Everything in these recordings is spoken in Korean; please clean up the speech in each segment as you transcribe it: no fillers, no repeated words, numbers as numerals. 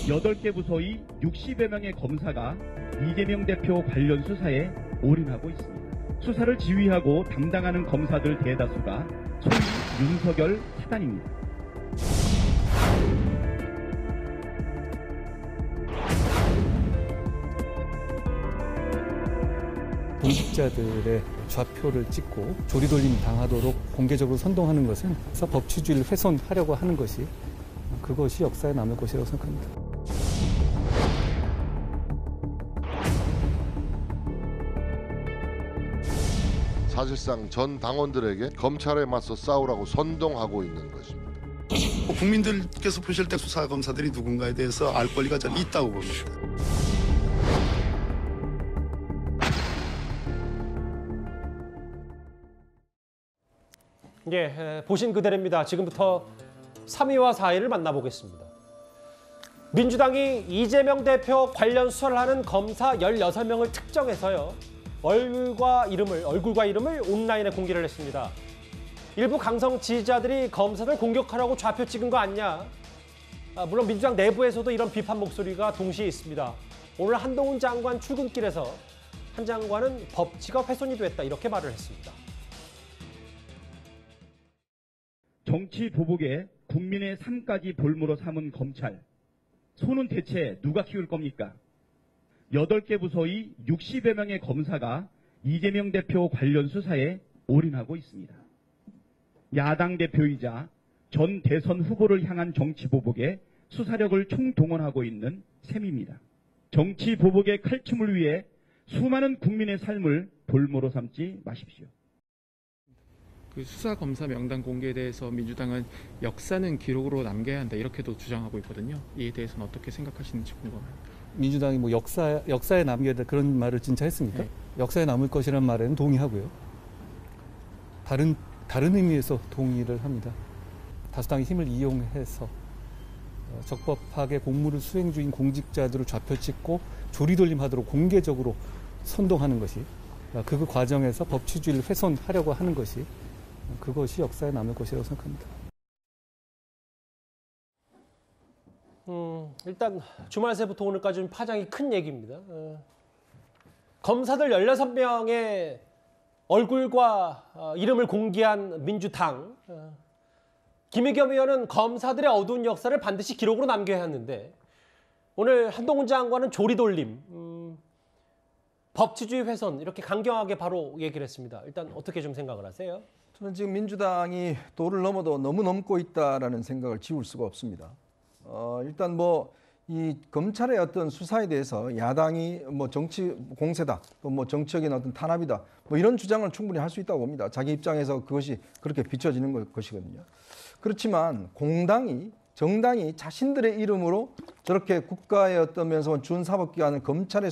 8개 부서의 60여 명의 검사가 이재명 대표 관련 수사에 올인하고 있습니다. 수사를 지휘하고 담당하는 검사들 대다수가 소위 윤석열 사단입니다. 공직자들의 좌표를 찍고 조리돌림 당하도록 공개적으로 선동하는 것은 법치주의를 훼손하려고 하는 것이 그것이 역사에 남을 것이라고 생각합니다. 사실상 전 당원들에게 검찰에 맞서 싸우라고 선동하고 있는 것입니다. 국민들께서 보실 때 수사검사들이 누군가에 대해서 알 권리가 저는 있다고 봅니다. 예, 보신 그대로입니다. 지금부터 3위와 4위를 만나보겠습니다. 민주당이 이재명 대표 관련 수사를 하는 검사 16명을 특정해서요. 얼굴과 이름을 온라인에 공개를 했습니다. 일부 강성 지지자들이 검사들 공격하라고 좌표 찍은 거 아니냐. 물론 민주당 내부에서도 이런 비판 목소리가 동시에 있습니다. 오늘 한동훈 장관 출근길에서 한 장관은 법치가 훼손이 됐다 이렇게 말을 했습니다. 정치 보복에 국민의 삶까지 볼모로 삼은 검찰. 소는 대체 누가 키울 겁니까? 8개 부서의 60여 명의 검사가 이재명 대표 관련 수사에 올인하고 있습니다. 야당 대표이자 전 대선 후보를 향한 정치 보복에 수사력을 총동원하고 있는 셈입니다. 정치 보복의 칼춤을 위해 수많은 국민의 삶을 볼모로 삼지 마십시오. 그 수사 검사 명단 공개에 대해서 민주당은 역사는 기록으로 남겨야 한다 이렇게도 주장하고 있거든요. 이에 대해서는 어떻게 생각하시는지 궁금합니다. 민주당이 뭐 역사에 남겨야 될 그런 말을 진짜 했습니까? 네. 역사에 남을 것이라는 말에는 동의하고요. 다른 의미에서 동의를 합니다. 다수당의 힘을 이용해서 적법하게 공무를 수행 중인 공직자들을 좌표 찍고 조리돌림하도록 공개적으로 선동하는 것이 그 과정에서 법치주의를 훼손하려고 하는 것이 그것이 역사에 남을 것이라고 생각합니다. 일단 주말 새부터 오늘까지 파장이 큰 얘기입니다. 검사들 16명의 얼굴과 이름을 공개한 민주당. 김의겸 의원은 검사들의 어두운 역사를 반드시 기록으로 남겨야 하는데 오늘 한동훈 장관은 조리돌림, 법치주의 훼손 이렇게 강경하게 바로 얘기를 했습니다. 일단 어떻게 좀 생각을 하세요? 저는 지금 민주당이 도를 넘어도 너무 넘고 있다라는 생각을 지울 수가 없습니다. 일단 이 검찰의 어떤 수사에 대해서 야당이 정치 공세다, 또 정치적인 어떤 탄압이다, 이런 주장을 충분히 할 수 있다고 봅니다. 자기 입장에서 그것이 그렇게 비춰지는 것이거든요. 그렇지만 정당이 자신들의 이름으로 저렇게 국가의 어떤 면에서 준사법기관은 검찰의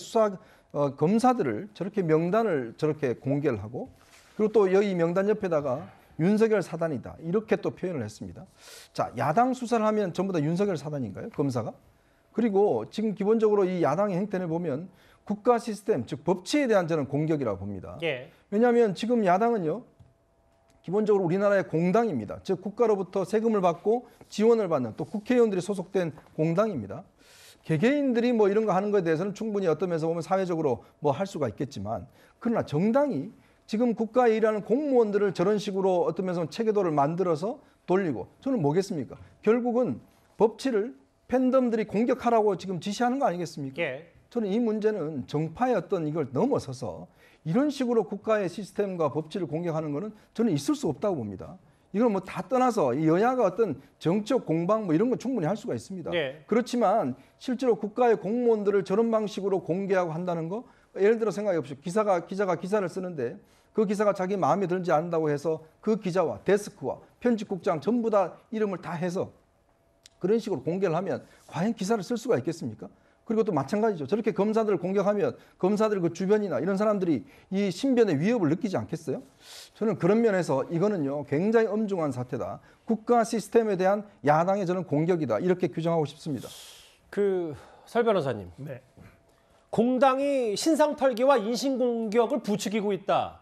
검사들을 저렇게 명단을 저렇게 공개를 하고 그리고 또 여기 명단 옆에다가 윤석열 사단이다 이렇게 또 표현을 했습니다. 자, 야당 수사를 하면 전부 다 윤석열 사단인가요? 검사가? 그리고 지금 기본적으로 이 야당의 행태를 보면 국가 시스템, 즉 법치에 대한 저는 공격이라고 봅니다. 예. 왜냐하면 지금 야당은요. 기본적으로 우리나라의 공당입니다. 즉 국가로부터 세금을 받고 지원을 받는 또 국회의원들이 소속된 공당입니다. 개개인들이 이런 거 하는 것에 대해서는 충분히 어떤 면에서 보면 사회적으로 할 수가 있겠지만 그러나 정당이 지금 국가에 일하는 공무원들을 저런 식으로 어떤 면에서 체계도를 만들어서 돌리고 저는 뭐겠습니까? 결국은 법치를 팬덤들이 공격하라고 지금 지시하는 거 아니겠습니까? 예. 저는 이 문제는 정파의 어떤 이걸 넘어서서 이런 식으로 국가의 시스템과 법치를 공격하는 것은 저는 있을 수 없다고 봅니다. 이건 다 떠나서 이 여야가 어떤 정치적 공방 이런 거 충분히 할 수가 있습니다. 예. 그렇지만 실제로 국가의 공무원들을 저런 방식으로 공개하고 한다는 거 예를 들어 생각해 보십시오. 기자가 기사를 쓰는데 그 기사가 자기 마음에 들지 않는다고 해서 그 기자와 데스크와 편집국장 전부 다 이름을 다 해서 그런 식으로 공개를 하면 과연 기사를 쓸 수가 있겠습니까? 그리고 또 마찬가지죠. 저렇게 검사들을 공격하면 검사들 그 주변이나 이런 사람들이 이 신변의 위협을 느끼지 않겠어요? 저는 그런 면에서 이거는요 굉장히 엄중한 사태다. 국가 시스템에 대한 야당의 저는 공격이다. 이렇게 규정하고 싶습니다. 설 변호사님. 네. 공당이 신상털기와 인신공격을 부추기고 있다.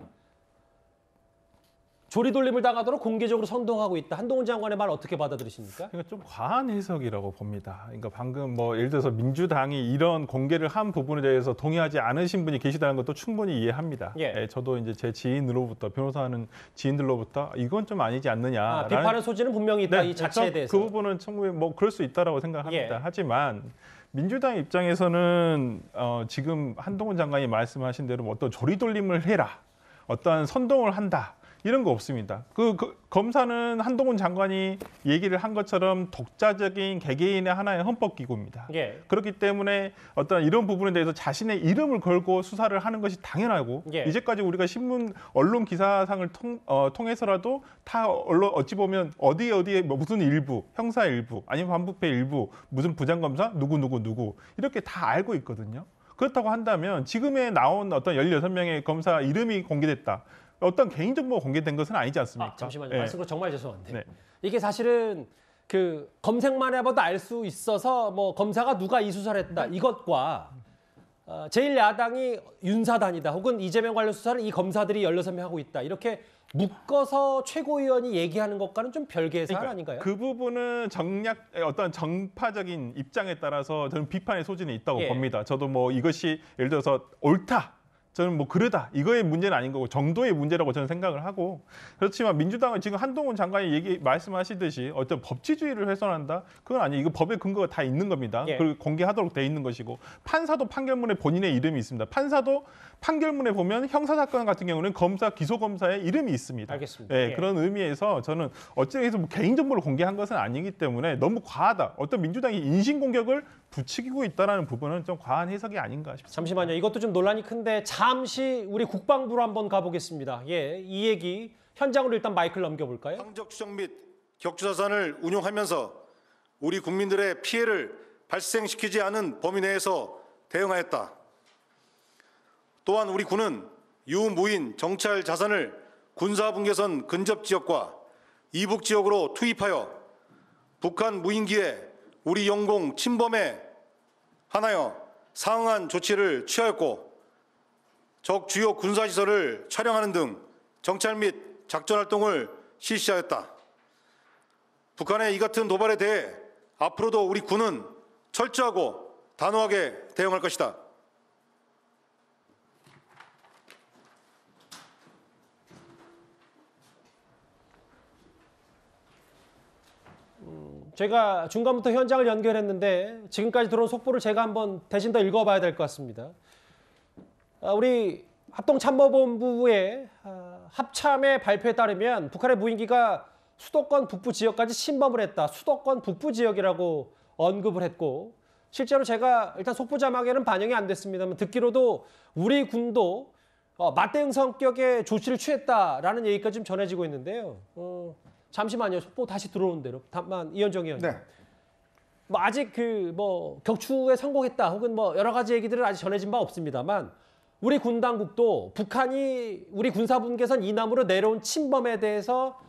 조리돌림을 당하도록 공개적으로 선동하고 있다. 한동훈 장관의 말 어떻게 받아들이십니까? 그러니까 좀 과한 해석이라고 봅니다. 그러니까 방금 뭐 예를 들어서 민주당이 이런 공개를 한 부분에 대해서 동의하지 않으신 분이 계시다는 것도 충분히 이해합니다. 예. 저도 이제 제 지인으로부터 변호사하는 지인들로부터 이건 좀 아니지 않느냐. 비판의 소지는 분명히 있다. 이 자체에 대해서. 그 부분은 충분히 뭐 그럴 수 있다라고 생각합니다. 예. 하지만 민주당 입장에서는 지금 한동훈 장관이 말씀하신 대로 뭐 어떤 조리돌림을 해라, 어떠한 선동을 한다. 이런 거 없습니다. 그 검사는 한동훈 장관이 얘기를 한 것처럼 독자적인 개개인의 하나의 헌법기구입니다. 예. 그렇기 때문에 어떤 이런 부분에 대해서 자신의 이름을 걸고 수사를 하는 것이 당연하고 예. 이제까지 우리가 신문, 언론 기사상을 통해서라도 다 어찌 보면 어디에 뭐 무슨 일부, 형사 일부, 아니면 반부패 일부, 무슨 부장검사, 누구 이렇게 다 알고 있거든요. 그렇다고 한다면 지금에 나온 어떤 16명의 검사 이름이 공개됐다. 어떤 개인정보가 공개된 것은 아니지 않습니까? 잠시만요. 네. 말씀으로 정말 죄송한데. 네. 이게 사실은 그 검색만 해봐도 알 수 있어서 뭐 검사가 누가 이 수사를 했다. 이것과 제1야당이 윤사단이다. 혹은 이재명 관련 수사를 이 검사들이 16명 하고 있다. 이렇게 묶어서 최고위원이 얘기하는 것과는 좀 별개의 사안 아닌가요? 그 부분은 어떤 정파적인 입장에 따라서 저는 비판의 소지는 있다고 예. 봅니다. 저도 뭐 이것이 예를 들어서 옳다. 저는 뭐 그러다. 이거의 문제는 아닌 거고 정도의 문제라고 저는 생각을 하고 그렇지만 민주당은 지금 한동훈 장관이 말씀하시듯이 어떤 법치주의를 훼손한다? 그건 아니에요. 이거 법의 근거가 다 있는 겁니다. 예. 그리고 공개하도록 돼 있는 것이고 판사도 판결문에 본인의 이름이 있습니다. 판사도 판결문에 보면 형사사건 같은 경우는 검사, 기소검사의 이름이 있습니다. 알겠습니다. 예, 예. 그런 의미에서 저는 어찌해서 뭐 개인정보를 공개한 것은 아니기 때문에 너무 과하다. 어떤 민주당이 인신공격을 부추기고 있다는 부분은 좀 과한 해석이 아닌가 싶습니다. 잠시만요. 이것도 좀 논란이 큰데 잠시 우리 국방부로 한번 가보겠습니다. 예, 이 얘기 현장으로 일단 마이크를 넘겨볼까요? 항적 추적 및 격추자산을 운용하면서 우리 국민들의 피해를 발생시키지 않은 범위 내에서 대응하였다. 또한 우리 군은 유무인 정찰 자산을 군사분계선 근접 지역과 이북 지역으로 투입하여 북한 무인기에 우리 영공 침범에 한하여 상응한 조치를 취하였고 적 주요 군사시설을 촬영하는 등 정찰 및 작전 활동을 실시하였다. 북한의 이 같은 도발에 대해 앞으로도 우리 군은 철저하고 단호하게 대응할 것이다. 제가 중간부터 현장을 연결했는데 지금까지 들어온 속보를 제가 한번 대신 더 읽어봐야 될 것 같습니다. 우리 합동참모본부의 합참의 발표에 따르면 북한의 무인기가 수도권 북부 지역까지 침범을 했다. 수도권 북부 지역이라고 언급을 했고 실제로 제가 일단 속보 자막에는 반영이 안 됐습니다만 듣기로도 우리 군도 맞대응 성격의 조치를 취했다라는 얘기까지 좀 전해지고 있는데요. 잠시만요. 속보 다시 들어오는 대로. 다만 이현정 의원님. 네. 뭐 아직 격추에 성공했다 혹은 뭐 여러 가지 얘기들은 아직 전해진 바 없습니다만 우리 군 당국도 북한이 우리 군사분계선 이남으로 내려온 침범에 대해서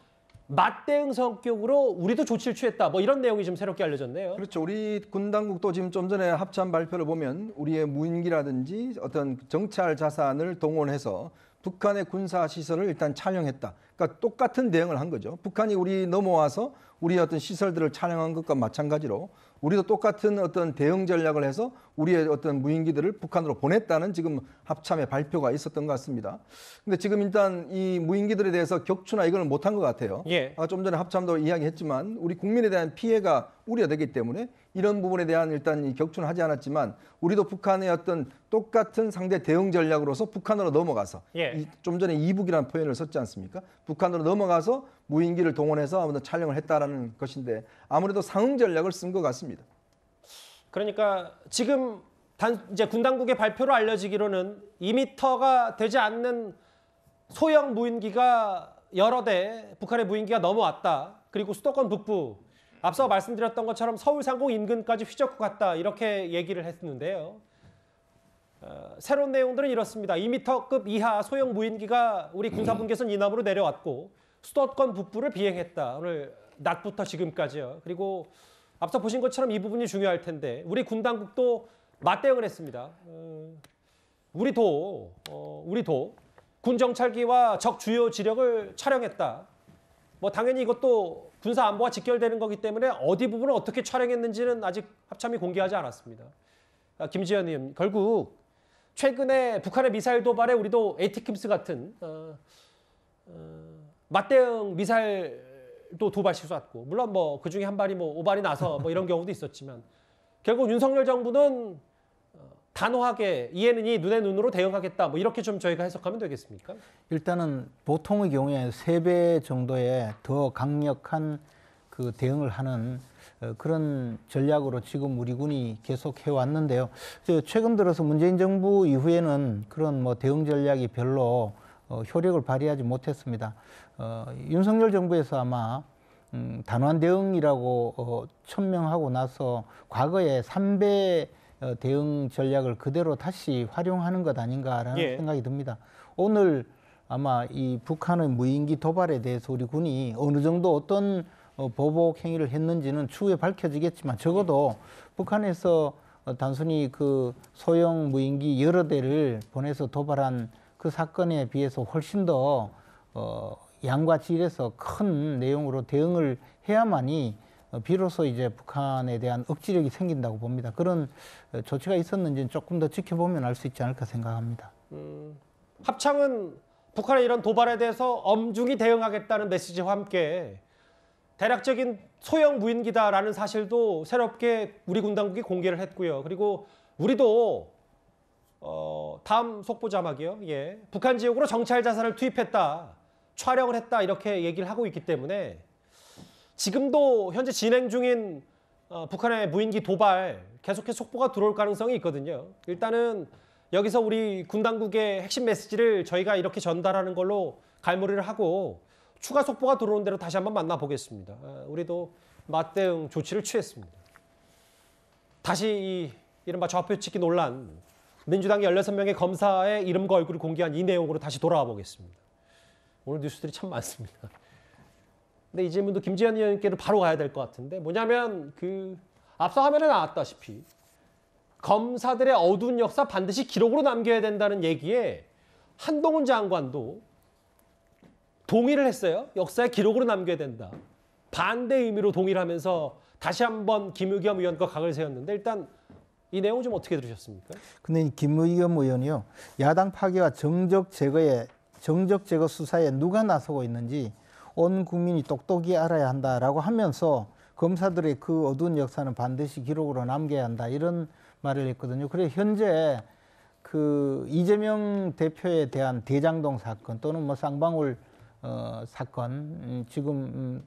맞대응 성격으로 우리도 조치를 취했다. 뭐 이런 내용이 좀 새롭게 알려졌네요. 그렇죠. 우리 군 당국도 지금 좀 전에 합참 발표를 보면 우리의 무인기라든지 어떤 정찰 자산을 동원해서 북한의 군사 시설을 일단 촬영했다. 그러니까 똑같은 대응을 한 거죠. 북한이 우리 넘어와서 우리 어떤 시설들을 촬영한 것과 마찬가지로 우리도 똑같은 어떤 대응 전략을 해서 우리의 어떤 무인기들을 북한으로 보냈다는 지금 합참의 발표가 있었던 것 같습니다. 근데 지금 일단 이 무인기들에 대해서 격추나 이걸 못한 것 같아요. 예. 좀 전에 합참도 이야기했지만 우리 국민에 대한 피해가 우려되기 때문에 이런 부분에 대한 일단 이 격추는 하지 않았지만 우리도 북한의 어떤 똑같은 상대 대응 전략으로서 북한으로 넘어가서 예. 좀 전에 이북이라는 표현을 썼지 않습니까? 북한으로 넘어가서 무인기를 동원해서 아무튼 촬영을 했다라는 것인데 아무래도 상응 전략을 쓴 것 같습니다. 그러니까 지금 이제 군 당국의 발표로 알려지기로는 2m가 되지 않는 소형 무인기가 여러 대 북한의 무인기가 넘어왔다. 그리고 수도권 북부 앞서 말씀드렸던 것처럼 서울 상공 인근까지 휘젓고 갔다. 이렇게 얘기를 했는데요. 새로운 내용들은 이렇습니다. 2m급 이하 소형 무인기가 우리 군사분계선 이남으로 내려왔고 수도권 북부를 비행했다. 오늘 낮부터 지금까지요. 그리고 앞서 보신 것처럼 이 부분이 중요할 텐데 우리 군 당국도 맞대응을 했습니다. 우리도 군 정찰기와 적 주요 지력을 촬영했다. 뭐 당연히 이것도 군사 안보와 직결되는 거기 때문에 어디 부분을 어떻게 촬영했는지는 아직 합참이 공개하지 않았습니다. 김지현 의원, 결국 최근에 북한의 미사일 도발에 우리도 에이티킴스 같은 맞대응 미사일도 두 발씩 쐈고, 물론 뭐 그중에 한 발이 뭐 오발이 나서 뭐 이런 경우도 있었지만, 결국 윤석열 정부는 단호하게 이에는 이 눈에 눈으로 대응하겠다, 뭐 이렇게 좀 저희가 해석하면 되겠습니까? 일단은 보통의 경우에 3배 정도의 더 강력한 그 대응을 하는 그런 전략으로 지금 우리 군이 계속 해왔는데요. 최근 들어서 문재인 정부 이후에는 그런 뭐 대응 전략이 별로 효력을 발휘하지 못했습니다. 윤석열 정부에서 아마 단호한 대응이라고 천명하고 나서 과거에 3배 대응 전략을 그대로 다시 활용하는 것 아닌가라는 생각이 듭니다. 오늘 아마 이 북한의 무인기 도발에 대해서 우리 군이 어느 정도 어떤 보복 행위를 했는지는 추후에 밝혀지겠지만, 적어도 북한에서 단순히 그 소형 무인기 여러 대를 보내서 도발한 그 사건에 비해서 훨씬 더 양과 질에서 큰 내용으로 대응을 해야만이 비로소 이제 북한에 대한 억지력이 생긴다고 봅니다. 그런 조치가 있었는지는 조금 더 지켜보면 알 수 있지 않을까 생각합니다. 합참은 북한의 이런 도발에 대해서 엄중히 대응하겠다는 메시지와 함께 대략적인 소형 무인기다라는 사실도 새롭게 우리 군 당국이 공개를 했고요. 그리고 우리도 다음 속보 자막이요. 북한 지역으로 정찰 자산을 투입했다, 촬영을 했다, 이렇게 얘기를 하고 있기 때문에 지금도 현재 진행 중인 북한의 무인기 도발 계속해서 속보가 들어올 가능성이 있거든요. 일단은 여기서 우리 군 당국의 핵심 메시지를 저희가 이렇게 전달하는 걸로 갈무리를 하고, 추가 속보가 들어오는 대로 다시 한번 만나보겠습니다. 우리도 맞대응 조치를 취했습니다. 다시 이 이른바 좌표찍기 논란, 민주당의 16명의 검사의 이름과 얼굴을 공개한 이 내용으로 다시 돌아와 보겠습니다. 오늘 뉴스들이 참 많습니다. 근데 이 질문도 김지현 의원께로 바로 가야 될 것 같은데, 뭐냐면 앞서 화면에 나왔다시피 검사들의 어두운 역사 반드시 기록으로 남겨야 된다는 얘기에 한동훈 장관도 동의를 했어요. 역사에 기록으로 남겨야 된다. 반대 의미로 동의를 하면서 다시 한번 김의겸 의원과 각을 세웠는데, 일단 이 내용 좀 어떻게 들으셨습니까? 근데 이 김의겸 의원이요, 야당 파괴와 정적 제거 수사에 누가 나서고 있는지 온 국민이 똑똑히 알아야 한다라고 하면서 검사들의 그 어두운 역사는 반드시 기록으로 남겨야 한다, 이런 말을 했거든요. 그래 현재 그 이재명 대표에 대한 대장동 사건 또는 뭐 쌍방울 사건, 지금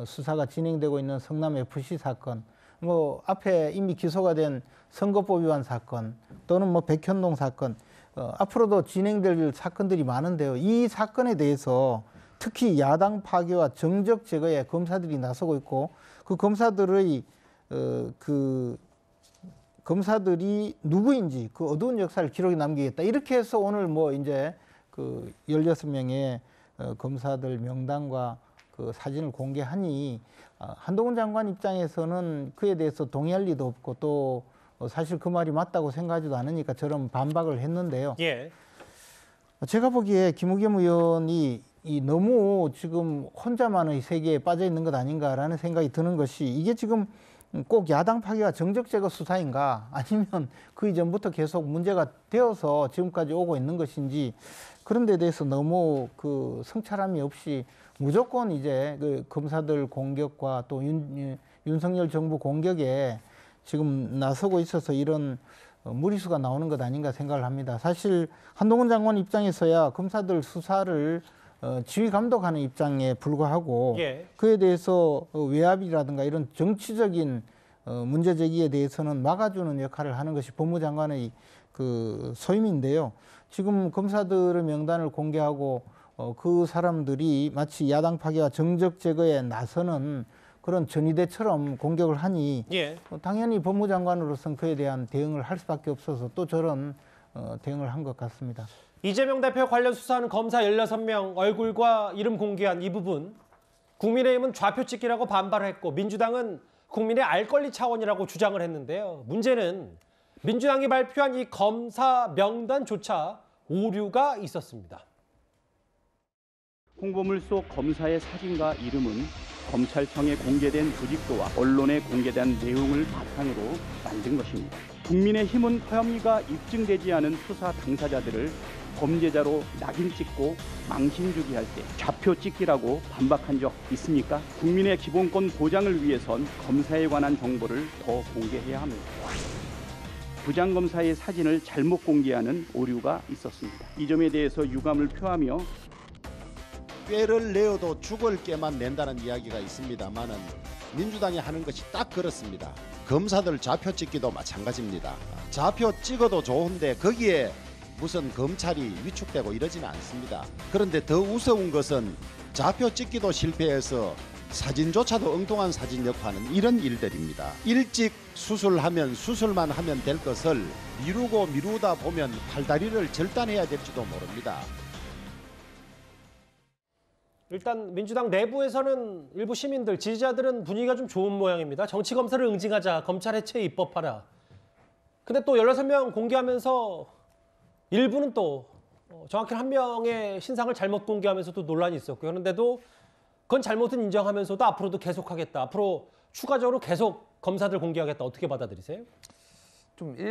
수사가 진행되고 있는 성남 FC 사건, 뭐 앞에 이미 기소가 된 선거법 위반 사건 또는 뭐 백현동 사건, 앞으로도 진행될 사건들이 많은데요. 이 사건에 대해서 특히 야당 파괴와 정적 제거에 검사들이 나서고 있고, 그 검사들의 검사들이 누구인지 그 어두운 역사를 기록에 남기겠다, 이렇게 해서 오늘 뭐 이제 그 16명의 검사들 명단과 그 사진을 공개하니, 한동훈 장관 입장에서는 그에 대해서 동의할 리도 없고, 또 사실 그 말이 맞다고 생각하지도 않으니까 저런 반박을 했는데요. 제가 보기에 김의겸 의원이 너무 지금 혼자만의 세계에 빠져 있는 것 아닌가라는 생각이 드는 것이, 이게 지금 꼭 야당 파괴와 정적 제거 수사인가, 아니면 그 이전부터 계속 문제가 되어서 지금까지 오고 있는 것인지, 그런 데 대해서 너무 그 성찰함이 없이 무조건 이제 그 검사들 공격과 또 윤석열 정부 공격에 지금 나서고 있어서 이런 무리수가 나오는 것 아닌가 생각을 합니다. 사실 한동훈 장관 입장에서야 검사들 수사를 지휘 감독하는 입장에 불과하고, 그에 대해서 외압이라든가 이런 정치적인 문제 제기에 대해서는 막아주는 역할을 하는 것이 법무장관의 그 소임인데요. 지금 검사들의 명단을 공개하고 그 사람들이 마치 야당 파괴와 정적 제거에 나서는 그런 전위대처럼 공격을 하니 당연히 법무장관으로서는 그에 대한 대응을 할 수밖에 없어서 또 저런 대응을 한 것 같습니다. 이재명 대표 관련 수사하는 검사 16명 얼굴과 이름 공개한 이 부분, 국민의힘은 좌표찍기라고 반발을 했고, 민주당은 국민의 알 권리 차원이라고 주장을 했는데요. 문제는 민주당이 발표한 이 검사 명단조차 오류가 있었습니다. 홍보물 속 검사의 사진과 이름은 검찰청에 공개된 조직도와 언론에 공개된 내용을 바탕으로 만든 것입니다. 국민의힘은 혐의가 입증되지 않은 수사 당사자들을 범죄자로 낙인 찍고 망신 주기 할 때 좌표 찍기라고 반박한 적 있습니까? 국민의 기본권 보장을 위해선 검사에 관한 정보를 더 공개해야 합니다. 부장검사의 사진을 잘못 공개하는 오류가 있었습니다. 이 점에 대해서 유감을 표하며 꾀를 내어도 죽을 꾀만 낸다는 이야기가 있습니다만은 민주당이 하는 것이 딱 그렇습니다. 검사들 좌표 찍기도 마찬가지입니다. 좌표 찍어도 좋은데 거기에 무슨 검찰이 위축되고 이러지는 않습니다. 그런데 더 우스운 것은 좌표 찍기도 실패해서 사진조차도 엉뚱한 사진 역하는 이런 일들입니다. 일찍 수술하면 수술만 하면 될 것을 미루고 미루다 보면 팔다리를 절단해야 될지도 모릅니다. 일단 민주당 내부에서는 일부 시민들, 지지자들은 분위기가 좀 좋은 모양입니다. 정치검사를 응징하자, 검찰 해체 입법하라. 근데 또 16명 공개하면서 일부는 또 정확히 한 명의 신상을 잘못 공개하면서도 논란이 있었고요. 그런데도 그건 잘못은 인정하면서도 앞으로도 계속하겠다. 앞으로 추가적으로 계속 검사들 공개하겠다. 어떻게 받아들이세요?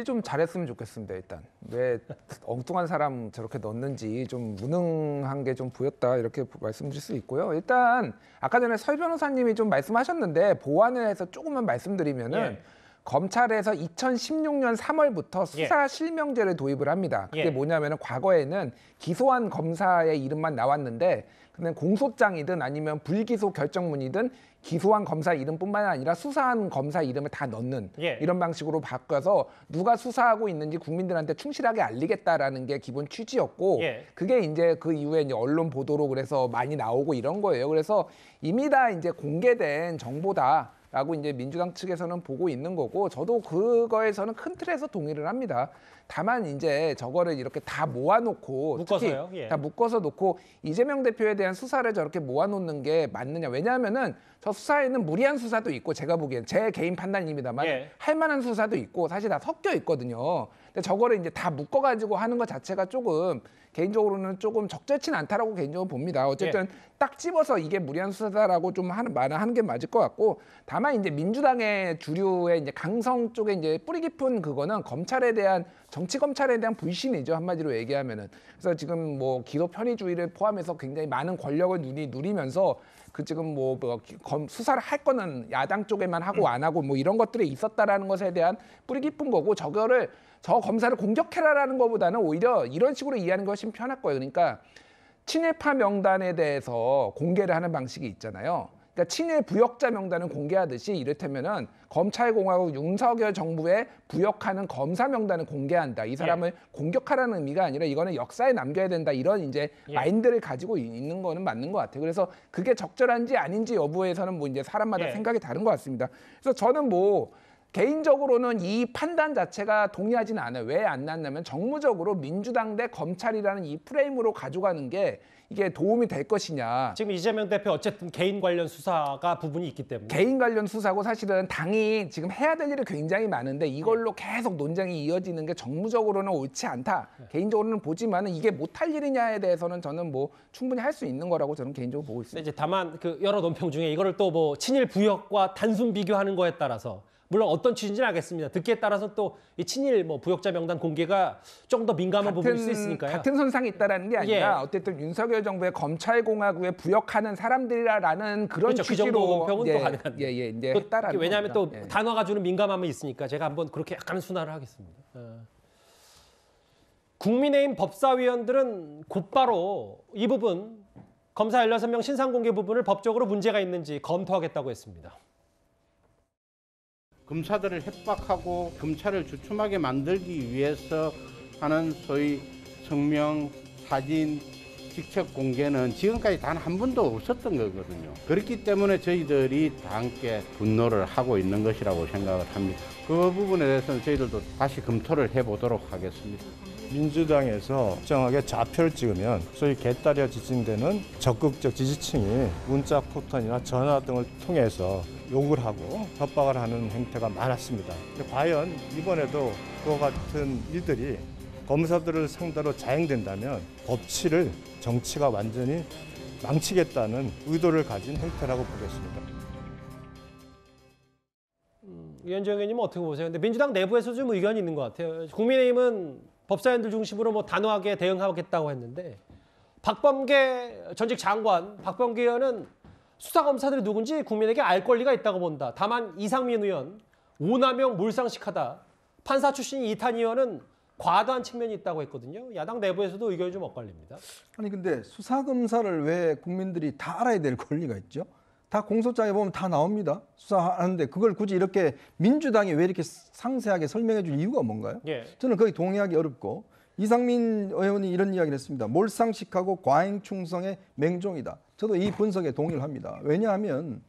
좀 잘했으면 좋겠습니다. 일단 왜 엉뚱한 사람 저렇게 넣는지 좀 무능한 게 좀 보였다 이렇게 말씀드릴 수 있고요. 일단 아까 전에 설 변호사님이 좀 말씀하셨는데 보완을 해서 조금만 말씀드리면은 검찰에서 2016년 3월부터 수사 실명제를 도입을 합니다. 그게 뭐냐면은 과거에는 기소한 검사의 이름만 나왔는데 근데 공소장이든 아니면 불기소 결정문이든 기소한 검사 이름뿐만 아니라 수사한 검사 이름을 다 넣는 이런 방식으로 바꿔서 누가 수사하고 있는지 국민들한테 충실하게 알리겠다라는 게 기본 취지였고 그게 이제 그 이후에 이제 언론 보도로 그래서 많이 나오고 이런 거예요. 그래서 이미 다 이제 공개된 정보다. 라고 이제 민주당 측에서는 보고 있는 거고 저도 그거에서는 큰 틀에서 동의를 합니다. 다만 이제 저거를 이렇게 다 모아놓고 묶어서요? 특히 다 묶어서 놓고 이재명 대표에 대한 수사를 저렇게 모아놓는 게 맞느냐. 왜냐하면은 저 수사에는 무리한 수사도 있고 제가 보기엔 제 개인 판단입니다만 할 만한 수사도 있고 사실 다 섞여 있거든요. 근데 저거를 이제 다 묶어가지고 하는 것 자체가 조금 개인적으로는 조금 적절치는 않다라고 개인적으로 봅니다. 어쨌든 딱 집어서 이게 무리한 수사다라고 좀 하는 게 맞을 것 같고 다만 이제 민주당의 주류의 이제 강성 쪽에 이제 뿌리 깊은 그거는 검찰에 대한 정치 검찰에 대한 불신이죠. 한마디로 얘기하면은. 그래서 지금 뭐 기소 편의주의를 포함해서 굉장히 많은 권력을 누리면서 그 지금 뭐 수사를 할 거는 야당 쪽에만 하고 안 하고 뭐 이런 것들이 있었다라는 것에 대한 뿌리 깊은 거고 저 검사를 공격해라라는 것보다는 오히려 이런 식으로 이해하는 것이 편할 거예요. 그러니까 친일파 명단에 대해서 공개를 하는 방식이 있잖아요. 그러니까 친일 부역자 명단을 공개하듯이 이를테면은 검찰공화국 윤석열 정부에 부역하는 검사 명단을 공개한다. 이 사람을 공격하라는 의미가 아니라 이거는 역사에 남겨야 된다. 이런 이제 마인드를 가지고 있는 거는 맞는 것 같아요. 그래서 그게 적절한지 아닌지 여부에서는 뭐 이제 사람마다 생각이 다른 것 같습니다. 그래서 저는 뭐 개인적으로는 이 판단 자체가 동의하지는 않아요. 왜 안 났냐면 정무적으로 민주당 대 검찰이라는 이 프레임으로 가져가는 게 이게 도움이 될 것이냐. 지금 이재명 대표 어쨌든 개인 관련 수사가 부분이 있기 때문에. 개인 관련 수사고 사실은 당이 지금 해야 될 일이 굉장히 많은데 이걸로 계속 논쟁이 이어지는 게 정무적으로는 옳지 않다. 개인적으로는 보지만은 이게 못할 일이냐에 대해서는 저는 뭐 충분히 할 수 있는 거라고 저는 개인적으로 보고 있습니다. 이제 다만 그 여러 논평 중에 이거를 또 뭐 친일 부역과 단순 비교하는 거에 따라서 물론 어떤 취지인지는 알겠습니다. 듣기에 따라서 또 이 친일 뭐 부역자 명단 공개가 좀 더 민감한 부분일 수 있으니까요. 같은 선상이 있다라는 게 아니라 어쨌든 윤석열 정부의 검찰공화국에 부역하는 사람들이라는 그런 그렇죠. 취지로 그 정도 논평은 또 가능한데. 이제 했다라는 왜냐하면 겁니다. 또 단어가 주는 민감함이 있으니까 제가 한번 그렇게 약간 순화를 하겠습니다. 국민의힘 법사위원들은 곧바로 이 부분 검사 16명 신상 공개 부분을 법적으로 문제가 있는지 검토하겠다고 했습니다. 검사들을 협박하고 검찰을 주춤하게 만들기 위해서 하는 소위 성명, 사진, 직접 공개는 지금까지 단 한 번도 없었던 거거든요. 그렇기 때문에 저희들이 다 함께 분노를 하고 있는 것이라고 생각을 합니다. 그 부분에 대해서는 저희들도 다시 검토를 해보도록 하겠습니다. 민주당에서 특정하게 좌표를 찍으면 소위 개딸이라 지칭되는 적극적 지지층이 문자 포탄이나 전화 등을 통해서 욕을 하고 협박을 하는 행태가 많았습니다. 과연 이번에도 그와 같은 일들이 검사들을 상대로 자행된다면 법치를 정치가 완전히 망치겠다는 의도를 가진 행태라고 보겠습니다. 유현정 의원님은 어떻게 보세요? 근데 민주당 내부에서 좀 의견이 있는 것 같아요. 국민의힘은 법사위원들 중심으로 뭐 단호하게 대응하겠다고 했는데 박범계 전직 장관, 박범계 의원은 수사검사들이 누군지 국민에게 알 권리가 있다고 본다. 다만 이상민 의원, 오남용 몰상식하다. 판사 출신 이탄 의원은 과도한 측면이 있다고 했거든요. 야당 내부에서도 의견이 좀 엇갈립니다. 아니 근데 수사검사를 왜 국민들이 다 알아야 될 권리가 있죠? 다 공소장에 보면 다 나옵니다. 수사하는데 그걸 굳이 이렇게 민주당이 왜 이렇게 상세하게 설명해 줄 이유가 뭔가요? 예. 저는 거의 동의하기 어렵고 이상민 의원이 이런 이야기를 했습니다. 몰상식하고 과잉 충성의 맹종이다. 저도 이 분석에 동의를 합니다. 왜냐하면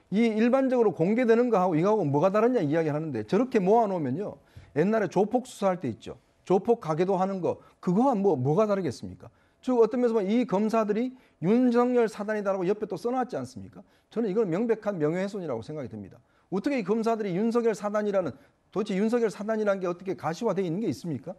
이 일반적으로 공개되는 거하고 이거하고 뭐가 다르냐 이야기를 하는데 저렇게 모아놓으면요. 옛날에 조폭 수사할 때 있죠. 조폭 가게도 하는 거 그거와 뭐가 다르겠습니까? 즉 어떤 면에서 보면 이 검사들이 윤석열 사단이다라고 옆에 또 써놨지 않습니까? 저는 이건 명백한 명예훼손이라고 생각이 듭니다. 어떻게 이 검사들이 윤석열 사단이라는 도대체 윤석열 사단이라는 게 어떻게 가시화되어 있는 게 있습니까?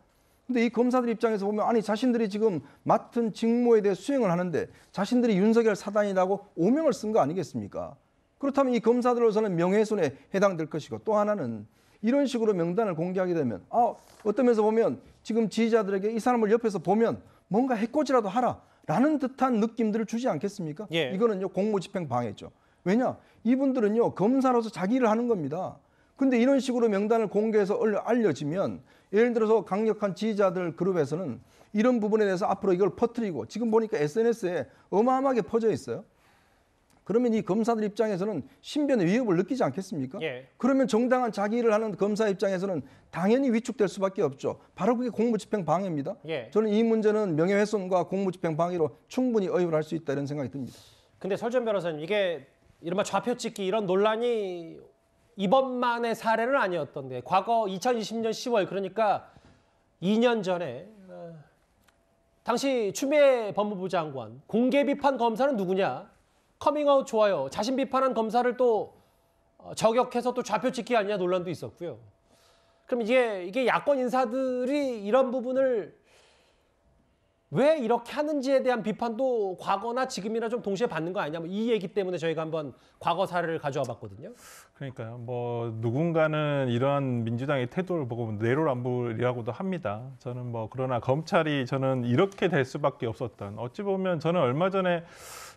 근데 이 검사들 입장에서 보면 아니 자신들이 지금 맡은 직무에 대해 수행을 하는데 자신들이 윤석열 사단이라고 오명을 쓴 거 아니겠습니까? 그렇다면 이 검사들로서는 명예훼손에 해당될 것이고 또 하나는 이런 식으로 명단을 공개하게 되면 어떤 면에서 보면 지금 지지자들에게 이 사람을 옆에서 보면 뭔가 해코지라도 하라라는 듯한 느낌들을 주지 않겠습니까? 예. 이거는요 공무집행 방해죠. 왜냐? 이분들은요 검사로서 자기 일을 하는 겁니다. 근데 이런 식으로 명단을 공개해서 알려지면 예를 들어서 강력한 지지자들 그룹에서는 이런 부분에 대해서 앞으로 이걸 퍼뜨리고 지금 보니까 SNS에 어마어마하게 퍼져 있어요. 그러면 이 검사들 입장에서는 신변의 위협을 느끼지 않겠습니까? 예. 그러면 정당한 자기 일을 하는 검사 입장에서는 당연히 위축될 수밖에 없죠. 바로 그게 공무집행 방해입니다. 예. 저는 이 문제는 명예훼손과 공무집행 방해로 충분히 의율 할 수 있다 이런 생각이 듭니다. 근데 설전 변호사님 이게 이른바 좌표 찍기 이런 논란이 이번만의 사례는 아니었던데 과거 2020년 10월 그러니까 2년 전에 당시 추미애 법무부 장관 공개 비판 검사는 누구냐? 커밍아웃 좋아요. 자신 비판한 검사를 또 저격해서 또 좌표 찍기 아니냐 논란도 있었고요. 그럼 이게 야권 인사들이 이런 부분을 왜 이렇게 하는지에 대한 비판도 과거나 지금이나 좀 동시에 받는 거 아니냐. 이 얘기 때문에 저희가 한번 과거 사례를 가져와 봤거든요. 그러니까요. 뭐 누군가는 이러한 민주당의 태도를 보고 내로남불이라고도 합니다. 저는 그러나 검찰이 저는 이렇게 될 수밖에 없었던 어찌 보면 저는 얼마 전에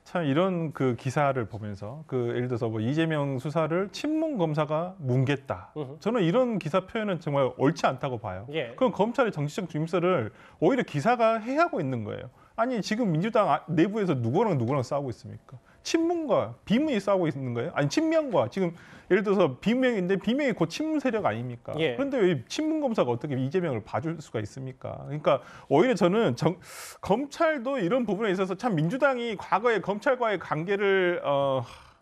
참 이런 그 기사를 보면서 예를 들어서 이재명 수사를 친문 검사가 뭉갰다. 저는 이런 기사 표현은 정말 옳지 않다고 봐요. 예. 그럼 검찰의 정치적 중립성을 오히려 기사가 해하고 있는 거예요. 아니 지금 민주당 내부에서 누구랑 싸우고 있습니까? 친문과 비문이 싸우고 있는 거예요? 아니 친명과 지금 예를 들어서 비명인데 비명이 곧 친문 세력 아닙니까? 예. 그런데 왜 친문 검사가 어떻게 이재명을 봐줄 수가 있습니까? 그러니까 오히려 저는 검찰도 이런 부분에 있어서 참 민주당이 과거에 검찰과의 관계를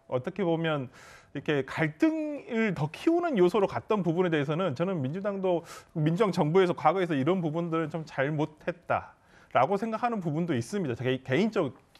어떻게 보면 이렇게 갈등을 더 키우는 요소로 갔던 부분에 대해서는 저는 민주당 정부에서 과거에서 이런 부분들은 좀 잘못했다라고 생각하는 부분도 있습니다.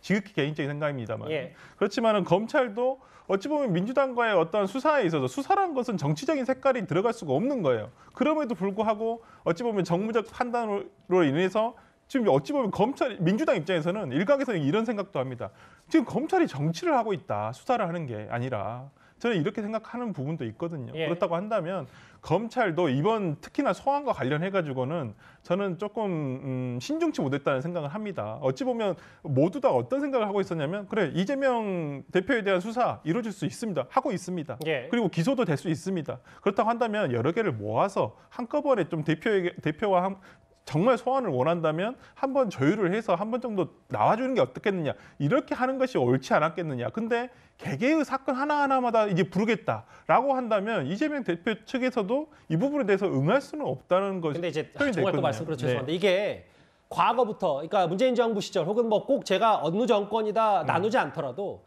지극히 개인적인 생각입니다만. 예. 그렇지만은 검찰도 어찌 보면 민주당과의 어떤 수사에 있어서 수사라는 것은 정치적인 색깔이 들어갈 수가 없는 거예요. 그럼에도 불구하고 어찌 보면 정무적 판단으로 인해서 지금 어찌 보면 민주당 입장에서는 일각에서는 이런 생각도 합니다. 지금 검찰이 정치를 하고 있다. 수사를 하는 게 아니라. 저는 이렇게 생각하는 부분도 있거든요. 예. 그렇다고 한다면 검찰도 이번 특히나 소환과 관련해가지고는 저는 조금 신중치 못했다는 생각을 합니다. 어찌 보면 모두 다 어떤 생각을 하고 있었냐면 그래 이재명 대표에 대한 수사 이루어질 수 있습니다. 하고 있습니다. 예. 그리고 기소도 될 수 있습니다. 그렇다고 한다면 여러 개를 모아서 한꺼번에 좀 대표와 정말 소환을 원한다면 한 번 조율을 해서 한 번 정도 나와주는 게 어떻겠느냐 이렇게 하는 것이 옳지 않았겠느냐. 근데 개개의 사건 하나하나마다 이제 부르겠다라고 한다면 이재명 대표 측에서도 이 부분에 대해서 응할 수는 없다는 것이 근데 이제 표현이 정말 또 됐거든요. 말씀 죄송한데 이게 과거부터 그러니까 문재인 정부 시절 혹은 꼭 제가 어느 정권이다 나누지 않더라도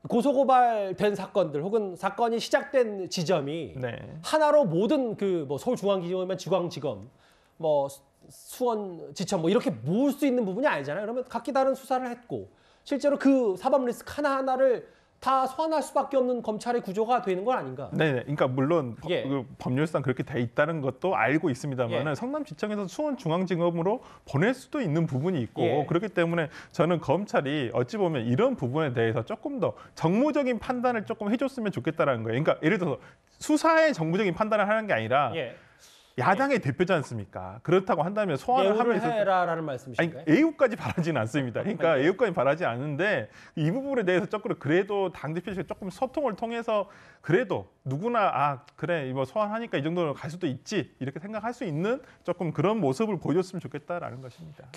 고소고발된 사건들 혹은 사건이 시작된 지점이 하나로 모든 서울중앙지검이면 중앙지검 수원지청 이렇게 모을 수 있는 부분이 아니잖아요. 그러면 각기 다른 수사를 했고 실제로 그 사법 리스크 하나하나를 다 소환할 수밖에 없는 검찰의 구조가 되는 건 아닌가? 네, 그러니까 물론 예. 그 법률상 그렇게 돼 있다는 것도 알고 있습니다만은 예. 성남지청에서 수원중앙지검으로 보낼 수도 있는 부분이 있고 예. 그렇기 때문에 저는 검찰이 어찌 보면 이런 부분에 대해서 조금 더 정무적인 판단을 조금 해줬으면 좋겠다라는 거예요. 그러니까 예를 들어서 수사의 정무적인 판단을 하는 게 아니라 예. 야당의 대표지 않습니까? 그렇다고 한다면 소환을 예우를 하면서 해라라는 말씀이신가요? 아니, 애우까지 바라지는 않습니다. 그러니까 애우까지 바라지 않는데 이 부분에 대해서 조금 그래도 당대표실이 조금 소통을 통해서 그래도 누구나 그래 이거 소환하니까 이 정도는 갈 수도 있지 이렇게 생각할 수 있는 조금 그런 모습을 보여줬으면 좋겠다라는 것입니다.